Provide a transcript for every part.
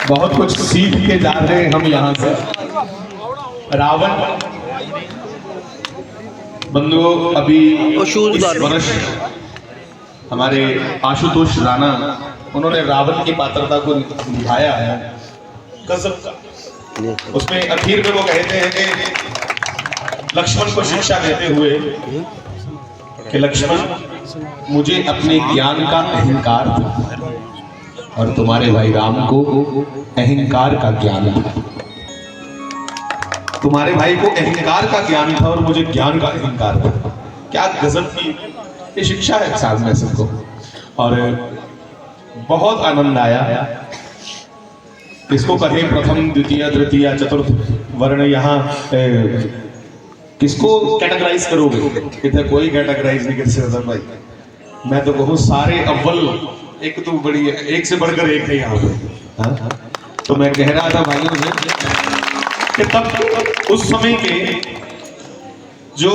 बहुत कुछ सीख के जा रहे हैं हम यहाँ से। रावण बंधुओं, अभी इस वर्ष हमारे आशुतोष राणा उन्होंने रावण की पात्रता को निभाया है गजब का। उसमें आखिर में वो कहते हैं कि लक्ष्मण को शिक्षा देते हुए कि लक्ष्मण, मुझे अपने ज्ञान का अहंकार था और तुम्हारे भाई राम को अहंकार का ज्ञान था। तुम्हारे भाई को अहंकार का ज्ञान था और मुझे ज्ञान का अहंकार था। क्या गजब की ये शिक्षा है साथ में सबको। और बहुत आनंद आया। किसको कहे प्रथम द्वितीय तृतीय चतुर्थ वर्ण, यहाँ किसको कैटेगराइज करोगे? इधर कोई कैटेगराइज नहीं कर सकता भाई। मैं तो कहूँ सारे अव्वल, एक तो बड़ी है, एक से बढ़कर एक है यहाँ पे। तो मैं कह रहा था भाइयों से कि तब उस समय के जो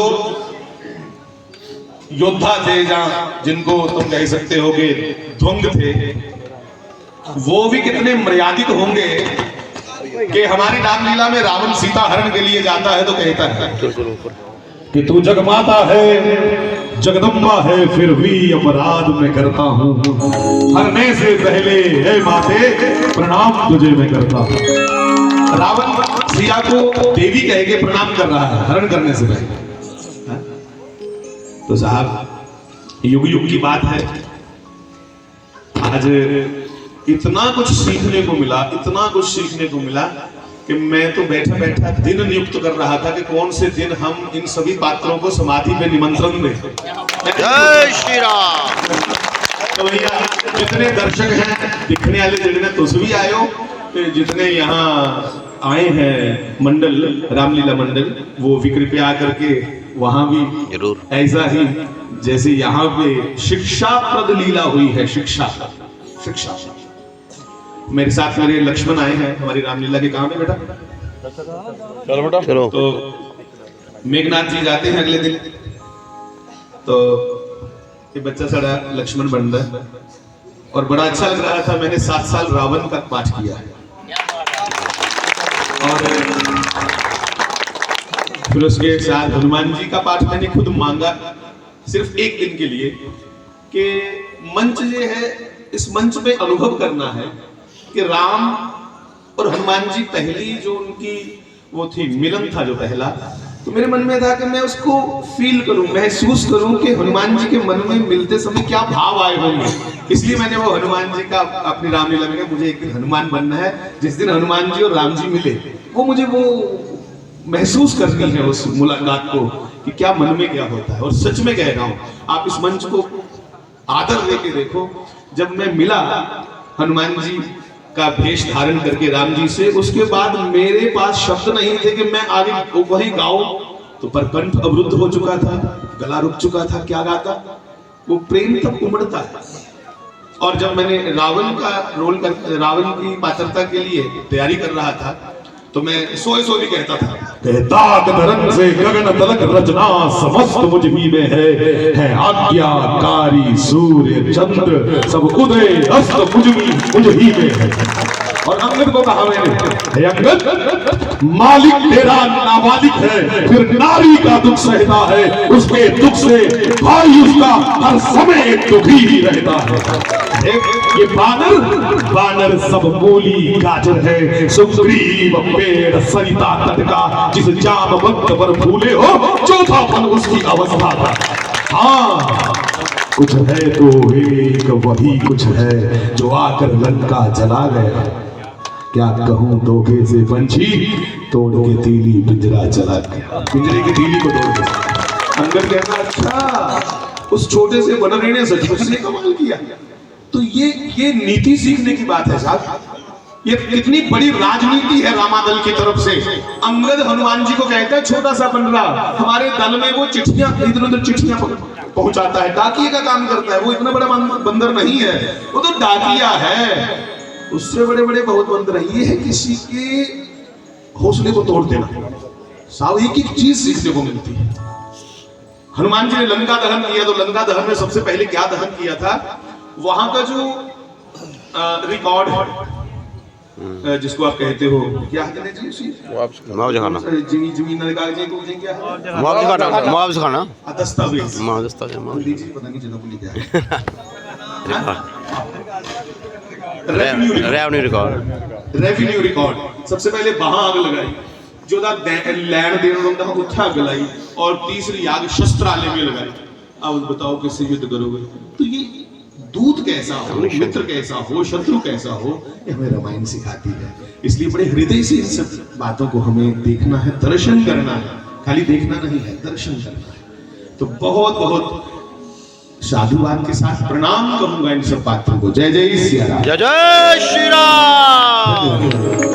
योद्धा थे, जहां जिनको तुम कह सकते हो कि ध्वंग थे, वो भी कितने मर्यादित होंगे कि हमारी रामलीला में रावण सीता हरण के लिए जाता है तो कहता है कि तू जगमाता है, जगदम्बा है, फिर भी अपराध मैं करता हूं, हरने से पहले हे माते प्रणाम तुझे मैं करता हूं। रावण सिया को देवी कह के प्रणाम कर रहा है हरण करने से पहले। तो साहब युग युग की बात है। आज इतना कुछ सीखने को मिला, इतना कुछ सीखने को मिला कि मैं तो बैठा बैठा दिन नियुक्त कर रहा था कि कौन से दिन हम इन सभी पात्रों को समाधि पे निमंत्रण दें। जय श्री राम। तो भैया जितने दर्शक हैं दिखने वाले जितने तुझ भी आए हो, जितने यहाँ आए हैं मंडल, रामलीला मंडल, वो भी कृपया आकर के वहां भी जरूर ऐसा ही जैसे यहाँ पे शिक्षाप्रद लीला हुई है। शिक्षा मेरे साथ मेरे लक्ष्मण आए हैं हमारी रामलीला के। काम है बेटा, चलो बेटा चलो। तो मेघनाथ जी जाते हैं अगले दिन, तो ये बच्चा सारा लक्ष्मण बन रहा है और बड़ा अच्छा लग रहा था। मैंने 7 साल रावण का पाठ किया है और फिर उसके साथ हनुमान जी का पाठ मैंने खुद मांगा सिर्फ एक दिन के लिए कि मंच ये है, इस मंच पे अनुभव करना है कि राम और हनुमान जी पहली जो उनकी वो थी मिलन था जो पहला, तो मेरे मन में था कि मैं उसको फील करूं, महसूस करूं कि हनुमान जी के मन में मिलते समय क्या भाव आए होंगे। इसलिए मैंने वो हनुमान जी का अपनी रामलीला में मुझे एक दिन हनुमान बनना है, जिस दिन हनुमान जी और राम जी मिले वो मुझे वो महसूस करनी है उस मुलाकात को कि क्या मन में क्या होता है। और सच में कह रहा हूं, आप इस मंच को आदर देके देखो। जब मैं मिला हनुमान जी का भेष धारण करके राम जी से, उसके बाद मेरे पास शब्द नहीं थे कि मैं आगे वही गाऊं, तो पर कंठ अवरुद्ध हो चुका था, गला रुक चुका था, क्या गाता। वो प्रेम तब उमड़ता है। और जब मैंने रावण का रोल कर, रावण की पात्रता के लिए तैयारी कर रहा था, तो मैं सोए भी कहता था, दाग धरन से गगन तलक रचना समस्त मुझ ही में है आज्ञाकारी सूर्य चंद्र सब उदय अस्त मुझ ही में है। और अंगद को कहा मैंने, अंगद मालिक तेरा नाबालिग है, फिर नारी का दुख सहता है, उसके दुख से भाई उसका हर समय दुखी ही रहता है। ये बानर सब मूली गाजर है, सुग्रीव पेड़ सरिता तट का, जिस जाम वक्त पर फूले हो चौथापन उसकी अवस्था था। हाँ कुछ है तो एक वही कुछ है जो आकर लंका जला गया। क्या कहूं धोखे से पंछी तोड़ के तीली पिंजरा चला गया, पिंजरे की तीली को तोड़ के। अंगद कहता अच्छा उस छोटे से बनरी ने सचमुच ने कमाल किया। तो ये नीति सीखने की बात है साहब। ये कितनी बड़ी राजनीति है रामादल की तरफ से। अंगद हनुमान जी को कहता है छोटा सा बनरा, हमारे दल में वो चिट्ठियां इधर उधर चिट्ठियां पहुंचाता है, डाकिए का काम करता है। वो इतना बड़ा बंदर नहीं है, वो तो डाकिया है। उससे बड़े बड़े बहुत बंदर है। ये है किसी के हौसले को तोड़ देना। साहब एक एक चीज सीखने को मिलती है। हनुमान जी ने लंका दहन किया, तो लंका दहन में सबसे पहले क्या दहन किया था, वहां का जो रिकॉर्ड है जिसको आप कहते हो क्या कहते हैं जी उसी मुआवजा खाना जमीन कागजे को क्या है मुआवजा खाना दस्तावेज मुआवजा अंग्रेजी पता नहीं चला भूल गया रेवेन्यू रिकॉर्ड रेवेन्यू रिकॉर्ड सबसे पहले वहां आग लगाई जो लैंड देन होता है उत्थे आग लगाई और तीसरी आग शस्त्रालय में लगाई। अब बताओ किससे युद्ध करोगे? तो ये दूत कैसा हो, मित्र कैसा हो, शत्रु कैसा हो, ये हमें रामायण सिखाती है। इसलिए बड़े हृदय से इन सब बातों को हमें देखना है, दर्शन करना है, खाली देखना नहीं है, दर्शन करना है। तो बहुत बहुत साधुवाद के साथ प्रणाम कहूंगा इन सब पात्रों को। जय जय सिया राम। जय जय श्री राम।